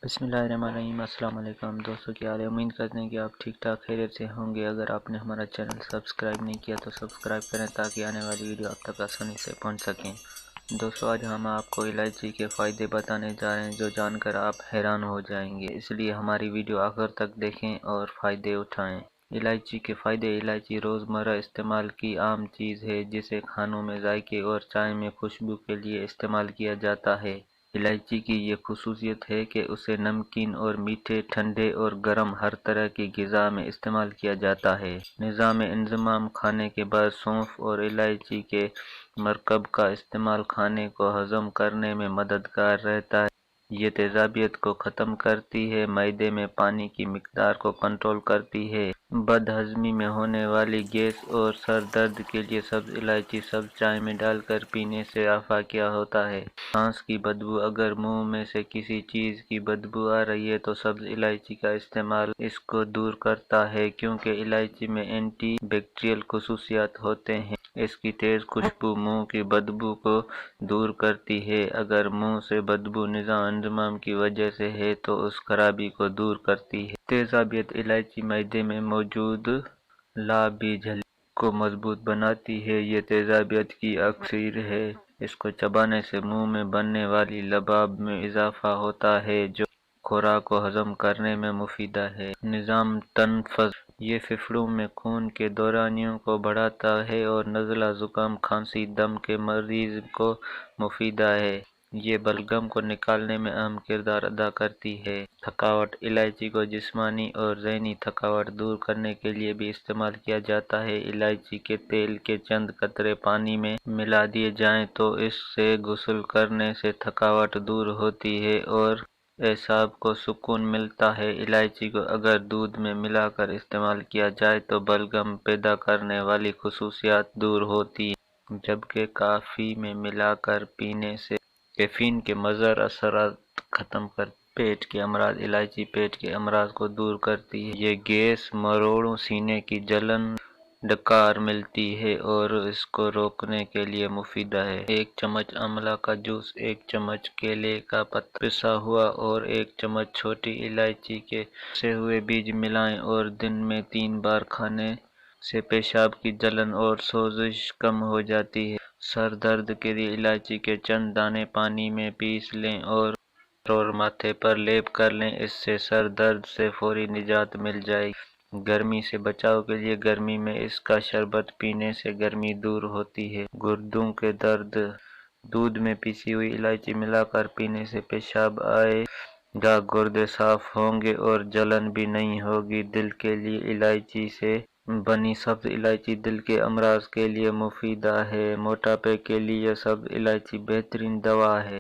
بسم اللہ الرحمن الرحیم۔ السلام علیکم دوستوں، کیا حال ہے؟ امید کرتے ہیں کہ آپ ٹھیک ٹھاک خیریت سے ہوں گے۔ اگر آپ نے ہمارا چینل سبسکرائب نہیں کیا تو سبسکرائب کریں تاکہ آنے والی ویڈیو آپ تک آسانی سے پہنچ سکیں۔ دوستوں، آج ہم آپ کو الائچی کے فائدے بتانے جا رہے ہیں جو جان کر آپ حیران ہو جائیں گے، اس لیے ہماری ویڈیو آخر تک دیکھیں اور فائدے اٹھائیں۔ الائچی کے فائدے۔ الائچی روزمرہ استعمال کی عام چیز ہے جسے کھانوں میں ذائقے اور چائے میں خوشبو کے لیے استعمال کیا جاتا ہے۔ الائچی کی یہ خصوصیت ہے کہ اسے نمکین اور میٹھے، ٹھنڈے اور گرم ہر طرح کی غذا میں استعمال کیا جاتا ہے۔ نظام انضمام۔ کھانے کے بعد سونف اور الائچی کے مرکب کا استعمال کھانے کو ہضم کرنے میں مددگار رہتا ہے۔ یہ تیزابیت کو ختم کرتی ہے، معدے میں پانی کی مقدار کو کنٹرول کرتی ہے۔ بد ہضمی میں ہونے والی گیس اور سر درد کے لیے سبز الائچی سبز چائے میں ڈال کر پینے سے افاقیہ ہوتا ہے۔ سانس کی بدبو۔ اگر منہ میں سے کسی چیز کی بدبو آ رہی ہے تو سبز الائچی کا استعمال اس کو دور کرتا ہے، کیونکہ الائچی میں اینٹی بیکٹیریل خصوصیات ہوتے ہیں۔ اس کی تیز خوشبو منہ کی بدبو کو دور کرتی ہے۔ اگر منہ سے بدبو نظام انضمام کی وجہ سے ہے تو اس خرابی کو دور کرتی ہے۔ تیزابیت۔ الائچی معدے میں موجود لعاب جھلی کو مضبوط بناتی ہے۔ یہ تیزابیت کی اکسیر ہے۔ اس کو چبانے سے منہ میں بننے والی لباب میں اضافہ ہوتا ہے جو خوراک کو ہضم کرنے میں مفید ہے۔ نظام تنفس۔ یہ پھیپھڑوں میں خون کے دورانیوں کو بڑھاتا ہے اور نزلہ، زکام، کھانسی، دم کے مریض کو مفید ہے۔ یہ بلغم کو نکالنے میں اہم کردار ادا کرتی ہے۔ تھکاوٹ۔ الائچی کو جسمانی اور ذہنی تھکاوٹ دور کرنے کے لیے بھی استعمال کیا جاتا ہے۔ الائچی کے تیل کے چند قطرے پانی میں ملا دیے جائیں تو اس سے غسل کرنے سے تھکاوٹ دور ہوتی ہے اور اعصاب کو سکون ملتا ہے۔ الائچی کو اگر دودھ میں ملا کر استعمال کیا جائے تو بلغم پیدا کرنے والی خصوصیات دور ہوتی ہیں، جبکہ کافی میں ملا کر پینے سے کیفین کے مضر اثرات ختم کرتی ہے۔ پیٹ کے امراض۔ الائچی پیٹ کے امراض کو دور کرتی ہے۔ یہ گیس، مروڑوں، سینے کی جلن، ڈکار ملتی ہے اور اس کو روکنے کے لیے مفید ہے۔ ایک چمچ آملہ کا جوس، ایک چمچ کیلے کا پتا پسا ہوا اور ایک چمچ چھوٹی الائچی کے پسے ہوئے بیج ملائیں اور دن میں 3 بار کھانے سے پیشاب کی جلن اور سوزش کم ہو جاتی ہے۔ سر درد کے لیے الائچی کے چند دانے پانی میں پیس لیں اور ماتھے پر لیپ کر لیں، اس سے سر درد سے فوری نجات مل جائے گی۔ گرمی سے بچاؤ کے لیے گرمی میں اس کا شربت پینے سے گرمی دور ہوتی ہے۔ گردوں کے درد۔ دودھ میں پیسی ہوئی الائچی ملا کر پینے سے پیشاب آئے گا، گردے صاف ہوں گے اور جلن بھی نہیں ہوگی۔ دل کے لیے الائچی سے بنی سبز الائچی دل کے امراض کے لیے مفید ہے۔ موٹاپے کے لیے سبز الائچی بہترین دوا ہے۔